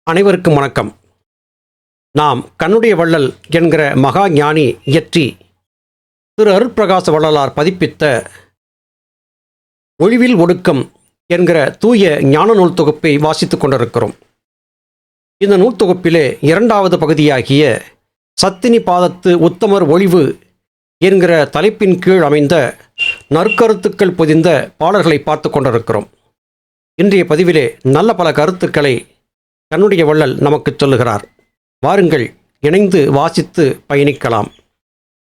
அனைவருக்கும் வணக்கம். நாம் கண்ணுடைய வள்ளல் என்கிற மகா ஞானி இயற்றி திரு அருட்பிரகாச வள்ளலார் பதிப்பித்த ஒழிவில் ஒடுக்கம் என்கிற தூய ஞான நூல் தொகுப்பை வாசித்துக் கொண்டிருக்கிறோம். இந்த நூல் தொகுப்பிலே இரண்டாவது பகுதியாகிய சத்தினி பாதத்து உத்தமர் ஒழிவு என்கிற தலைப்பின் கீழ் அமைந்த நற்கருத்துக்கள் பொதிந்த பாடல்களை பார்த்து கொண்டிருக்கிறோம். இன்றைய பதிவிலே நல்ல பல கருத்துக்களை கண்ணுடைய வள்ளல் நமக்கு சொல்லுகிறார். வாருங்கள், இணைந்து வாசித்து பயணிக்கலாம்.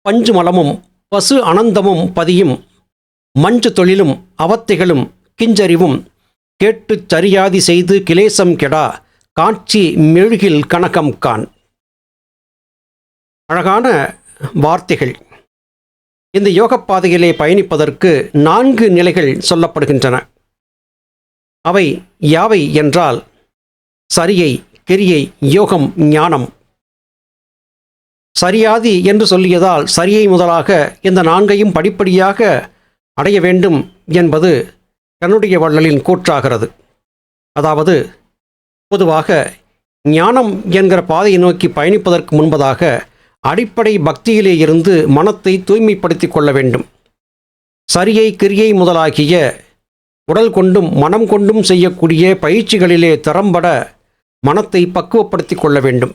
பஞ்சு மலமும் பசு அனந்தமும் பதியும் மஞ்சு தொழிலும் அவத்தைகளும் கிஞ்சறிவும் கேட்டுச் சரியாதி செய்து கிலேசம் கெடா காட்சி மெழுகில் கனகம் கான். அழகான வார்த்தைகள். இந்த யோகப்பாதையிலே பயணிப்பதற்கு 4 நிலைகள் சொல்லப்படுகின்றன. அவை யாவை என்றால் சரியை, கிரியை, யோகம், ஞானம். சரியாதி என்று சொல்லியதால் சரியை முதலாக இந்த 4ஐயும் படிப்படியாக அடைய வேண்டும் என்பது கண்ணுடைய வள்ளலின் கூற்றாகிறது. அதாவது பொதுவாக ஞானம் என்கிற பாதையை நோக்கி பயணிப்பதற்கு முன்பதாக அடிப்படை பக்தியிலே இருந்து மனத்தை தூய்மைப்படுத்திக் கொள்ள வேண்டும். சரியை, கிரியை முதலாகிய உடல் கொண்டும் மனம் கொண்டும் செய்யக்கூடிய பயிற்சிகளிலே திறம்பட மனத்தை பக்குவப்படுத்திக் கொள்ள வேண்டும்.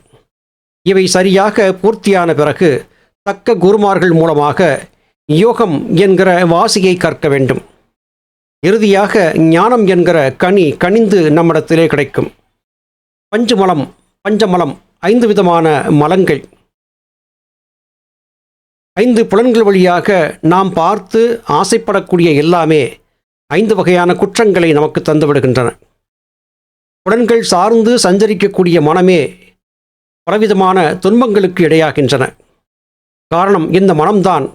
இவை சரியாக பூர்த்தியான பிறகு தக்க குருமார்கள் மூலமாக யோகம் என்கிற வாசியை கற்க வேண்டும். இறுதியாக ஞானம் என்கிற கனி கனிந்து நம்மிடத்திலே கிடைக்கும். பஞ்சமலம், பஞ்சமலம் 5 விதமான மலங்கள். 5 புலன்கள் வழியாக நாம் பார்த்து ஆசைப்படக்கூடிய எல்லாமே 5 வகையான குற்றங்களை நமக்கு தந்துவிடுகின்றன. புலன்கள் சார்ந்து சஞ்சரிக்கக்கூடிய மனமே பலவிதமான துன்பங்களுக்கு இடையாகின்றன. காரணம், இந்த மனம்தான்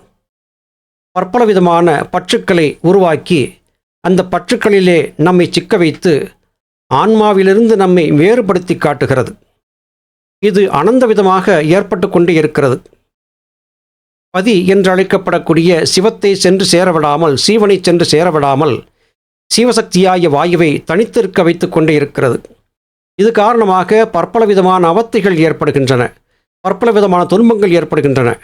பற்பல விதமான பற்றுக்களை உருவாக்கி அந்த பற்றுக்களிலே நம்மை சிக்க வைத்து ஆன்மாவிலிருந்து நம்மை வேறுபடுத்தி காட்டுகிறது. இது அனந்த விதமாக ஏற்பட்டு கொண்டே இருக்கிறது. பதி என்று அழைக்கப்படக்கூடிய சிவத்தை சென்று சேரவிடாமல், சீவனை சென்று சேரவிடாமல் சீவசக்தியாகிய வாயுவை தனித்திருக்க வைத்து கொண்டே இருக்கிறது. இது காரணமாக பற்பல விதமான அவத்தைகள் ஏற்படுகின்றன, பற்பல விதமான துன்பங்கள் ஏற்படுகின்றன.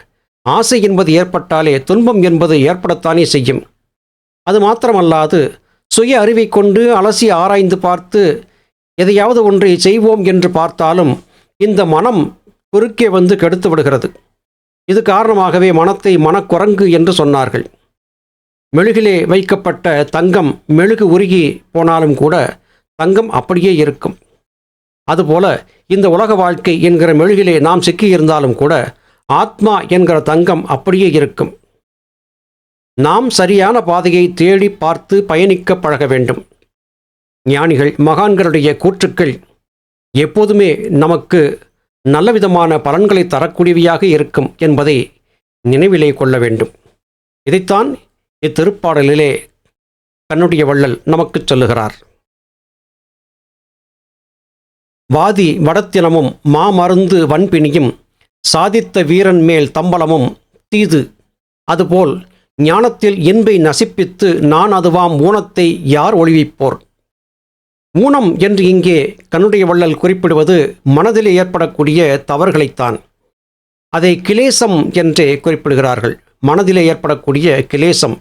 ஆசை என்பது ஏற்பட்டாலே துன்பம் என்பது ஏற்படத்தானே செய்யும். அது மாத்திரமல்லாது சுய அறிவை கொண்டு அலசி ஆராய்ந்து பார்த்து எதையாவது ஒன்றை செய்வோம் என்று பார்த்தாலும் இந்த மனம் குறுக்கே வந்து கெடுத்து விடுகிறது. இது காரணமாகவே மனத்தை மனக்குரங்கு என்று சொன்னார்கள். மெழுகிலே வைக்கப்பட்ட தங்கம் மெழுகு உருகி போனாலும் கூட தங்கம் அப்படியே இருக்கும். அதுபோல இந்த உலக வாழ்க்கை என்கிற மெழுகிலே நாம் சிக்கியிருந்தாலும் கூட ஆத்மா என்கிற தங்கம் அப்படியே இருக்கும். நாம் சரியான பாதையை தேடி பார்த்து பயணிக்க பழக வேண்டும். ஞானிகள் மகான்களுடைய கூற்றுக்கள் எப்போதுமே நமக்கு நல்லவிதமான பலன்களை தரக்கூடியவையாக இருக்கும் என்பதை நினைவிலே கொள்ள வேண்டும். இதைத்தான் இத்திருப்பாடலிலே கண்ணுடைய வள்ளல் நமக்கு சொல்லுகிறார். வாதி வடத்தினமும் மாமருந்து வன்பிணியும் சாதித்த வீரன் மேல் தம்பலமும் தீது. அதுபோல் ஞானத்தில் இன்பை நசிப்பித்து நான் அதுவாம் ஊனத்தை யார் ஒழிவிப்போர். ஊனம் என்று இங்கே கண்ணுடைய வள்ளல் குறிப்பிடுவது மனதிலே ஏற்படக்கூடிய தவறுகளைத்தான். அதை கிலேசம் என்றே குறிப்பிடுகிறார்கள். மனதிலே ஏற்படக்கூடிய கிலேசம்.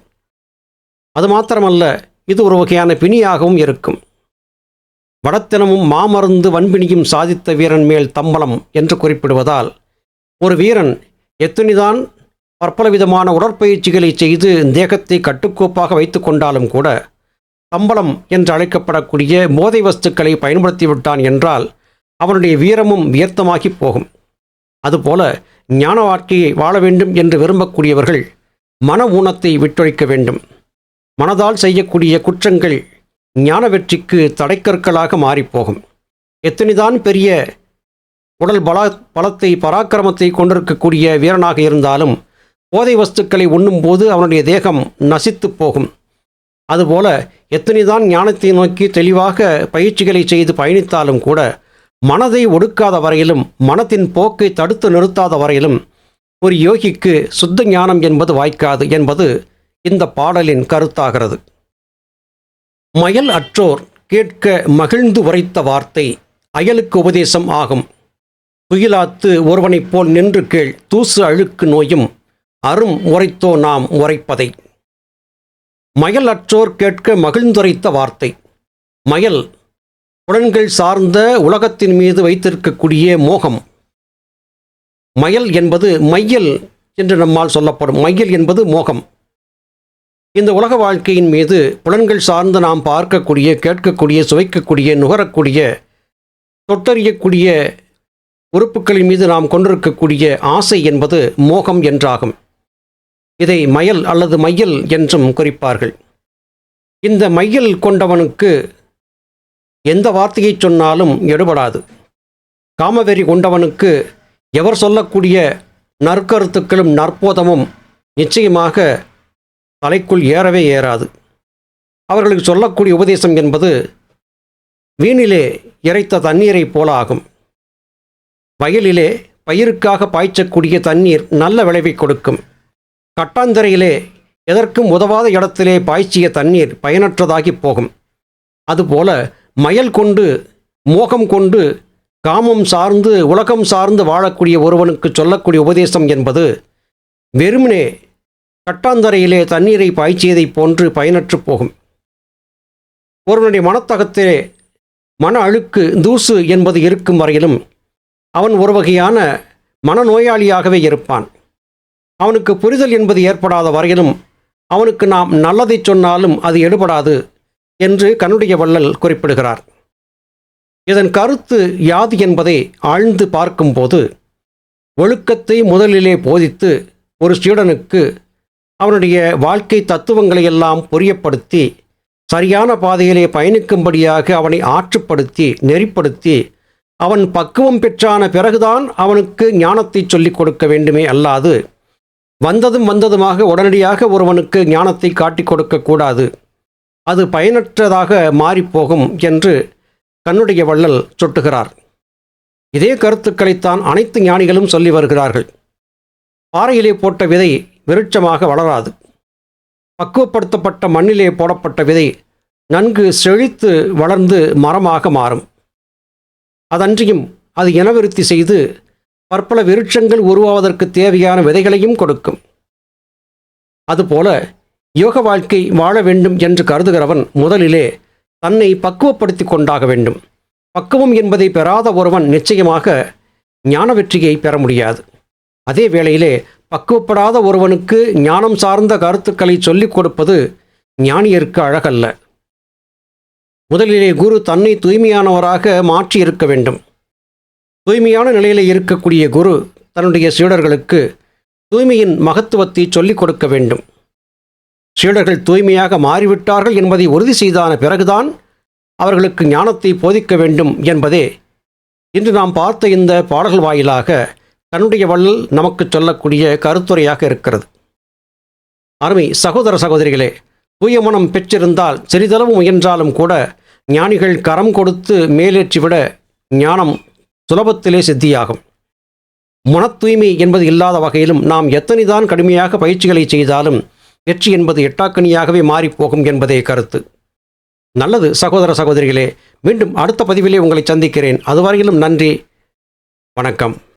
அது மாத்திரமல்ல, இது ஒரு வகையான பிணியாகவும் இருக்கும். வடத்தினமும் மாமருந்து வன்பிணியும் சாதித்த வீரன் மேல் தம்பலம் என்று குறிப்பிடுவதால் ஒரு வீரன் எத்தனைதான் பற்பல விதமான உடற்பயிற்சிகளை செய்து தேகத்தை கட்டுக்கோப்பாக வைத்து கொண்டாலும் கூட தம்பலம் என்று அழைக்கப்படக்கூடிய போதை வஸ்துக்களை பயன்படுத்திவிட்டான் என்றால் அவனுடைய வீரமும் வியர்த்தமாகி போகும். அதுபோல ஞான வாழ்க்கையை வாழ வேண்டும் என்று விரும்பக்கூடியவர்கள் மன ஊனத்தை விட்டொழிக்க வேண்டும். மனதால் செய்யக்கூடிய குற்றங்கள் ஞான வெற்றிக்கு தடைக்கற்களாக மாறிப்போகும். எத்தனைதான் பெரிய உடல் பலத்தை பராக்கிரமத்தை கொண்டிருக்கக்கூடிய வீரனாக இருந்தாலும் போதை வஸ்துக்களை உண்ணும்போது அவனுடைய தேகம் நசித்து போகும். அதுபோல எத்தனைதான் ஞானத்தை நோக்கி தெளிவாக பயிற்சிகளை செய்து பயணித்தாலும் கூட மனதை ஒடுக்காத வரையிலும், மனத்தின் போக்கை தடுத்து நிறுத்தாத வரையிலும் ஒரு யோகிக்கு சுத்த ஞானம் என்பது வாய்க்காது என்பது இந்த பாடலின் கருத்தாகிறது. மயல் அற்றோர் கேட்க மகிழ்ந்து உரைத்த வார்த்தை அயலுக்கு உபதேசம் ஆகும். துயிலாத்து ஒருவனைப் போல் நின்று கேள், தூசு அழுக்கு நோயும் அரும் உரைத்தோ நாம் உரைப்பதை. மயல் அற்றோர் கேட்க மகிழ்ந்துரைத்த வார்த்தை. மயல் புலன்கள் சார்ந்த உலகத்தின் மீது வைத்திருக்கக்கூடிய மோகம். மயல் என்பது மையல் என்று நம்மால் சொல்லப்படும். மையல் என்பது மோகம். இந்த உலக வாழ்க்கையின் மீது புலன்கள் சார்ந்து நாம் பார்க்கக்கூடிய, கேட்கக்கூடிய, சுவைக்கக்கூடிய, நுகரக்கூடிய, தொட்டறியக்கூடிய உறுப்புகளின் மீது நாம் கொண்டிருக்கக்கூடிய ஆசை என்பது மோகம் என்றாகும். இதை மயல் அல்லது மையல் என்றும் குறிப்பார்கள். இந்த மையல் கொண்டவனுக்கு எந்த வார்த்தையை சொன்னாலும் எடுபடாது. காமவெறி கொண்டவனுக்கு எவர் சொல்லக்கூடிய நற்கருத்துக்களும் நற்போதமும் நிச்சயமாக தலைக்குள் ஏறவே ஏறாது. அவர்களுக்கு சொல்லக்கூடிய உபதேசம் என்பது வீணிலே இறைத்த தண்ணீரைப் போல ஆகும். வயலிலே பயிருக்காக பாய்ச்சக்கூடிய தண்ணீர் நல்ல விளைவை கொடுக்கும். கட்டாந்தரையிலே எதற்கும் உதவாத இடத்திலே பாய்ச்சிய தண்ணீர் பயனற்றதாகி போகும். அதுபோல மயல் கொண்டு, மோகம் கொண்டு, காமம் சார்ந்து, உலகம் சார்ந்து வாழக்கூடிய ஒருவனுக்கு சொல்லக்கூடிய உபதேசம் என்பது வெறுமனே கட்டாந்தரையிலே தண்ணீரை பாய்ச்சியதைப் போன்று பயனற்று போகும். ஒருவனுடைய மனத்தகத்திலே மன அழுக்கு, தூசு என்பது இருக்கும் வரையிலும் அவன் ஒரு வகையான மனநோயாளியாகவே இருப்பான். அவனுக்கு புரிதல் என்பது ஏற்படாத வரையிலும் அவனுக்கு நாம் நல்லதை சொன்னாலும் அது எடுபடாது என்று கண்ணுடைய வள்ளல் குறிப்பிடுகிறார். இதன் கருத்து யாது என்பதை ஆழ்ந்து பார்க்கும்போது, ஒழுக்கத்தை முதலிலே போதித்து ஒரு சீடனுக்கு அவனுடைய வாழ்க்கை தத்துவங்களை எல்லாம் புரியப்படுத்தி சரியான பாதையிலே பயணிக்கும்படியாக அவனை ஆற்றுப்படுத்தி நெறிப்படுத்தி அவன் பக்குவம் பெற்றான பிறகுதான் அவனுக்கு ஞானத்தை சொல்லிக் கொடுக்க வேண்டுமே அல்லாது வந்ததுமாக உடனடியாக ஒருவனுக்கு ஞானத்தை காட்டிக் கொடுக்கக்கூடாது. அது பயனற்றதாக மாறிப்போகும் என்று கண்ணுடைய வள்ளல் சுட்டுகிறார். இதே கருத்துக்களைத்தான் அனைத்து ஞானிகளும் சொல்லி வருகிறார்கள். பாறையிலே போட்ட விதை விருட்சமாக வளராது. பக்குவப்படுத்தப்பட்ட மண்ணிலே போடப்பட்ட விதை நன்கு செழித்து வளர்ந்து மரமாக மாறும். அதன்றியும் அது இனவிருத்தி செய்து பற்பல விருட்சங்கள் உருவாவதற்கு தேவையான விதைகளையும் கொடுக்கும். அதுபோல யோக வாழ்க்கை வாழ வேண்டும் என்று கருதுகிறவன் முதலிலே தன்னை பக்குவப்படுத்தி கொண்டாக வேண்டும். பக்குவம் என்பதை பெறாத ஒருவன் நிச்சயமாக ஞான வெற்றியை பெற முடியாது. அதே வேளையிலே பக்குவப்படாத ஒருவனுக்கு ஞானம் சார்ந்த கருத்துக்களை சொல்லிக் கொடுப்பது ஞானியருக்கு அழகல்ல. முதலிலே குரு தன்னை தூய்மையானவராக மாற்றி இருக்க வேண்டும். தூய்மையான நிலையில் இருக்கக்கூடிய குரு தன்னுடைய சீடர்களுக்கு தூய்மையின் மகத்துவத்தை சொல்லிக் கொடுக்க வேண்டும். சீடர்கள் தூய்மையாக மாறிவிட்டார்கள் என்பதை உறுதி செய்தான பிறகுதான் அவர்களுக்கு ஞானத்தை போதிக்க வேண்டும் என்பதே இன்று நாம் பார்த்த இந்த பாடல்கள் வாயிலாக கண்ணுடைய வள்ளல் நமக்கு சொல்லக்கூடிய கருத்துரையாக இருக்கிறது. அருமை சகோதர சகோதரிகளே, தூய மனம் பெற்றிருந்தால் சிறிதளவு முயன்றாலும் கூட ஞானிகள் கரம் கொடுத்து மேலேற்றிவிட ஞானம் சுலபத்திலே சித்தியாகும். மன தூய்மை என்பது இல்லாத வகையிலும் நாம் எத்தனைதான் கடுமையாக பயிற்சிகளை செய்தாலும் வெற்றி என்பது எட்டாக்கனியாகவே மாறிப்போகும் என்பதே கருத்து. நல்லது சகோதர சகோதரிகளே, மீண்டும் அடுத்த பதிவிலே உங்களை சந்திக்கிறேன். அதுவரையிலும் நன்றி, வணக்கம்.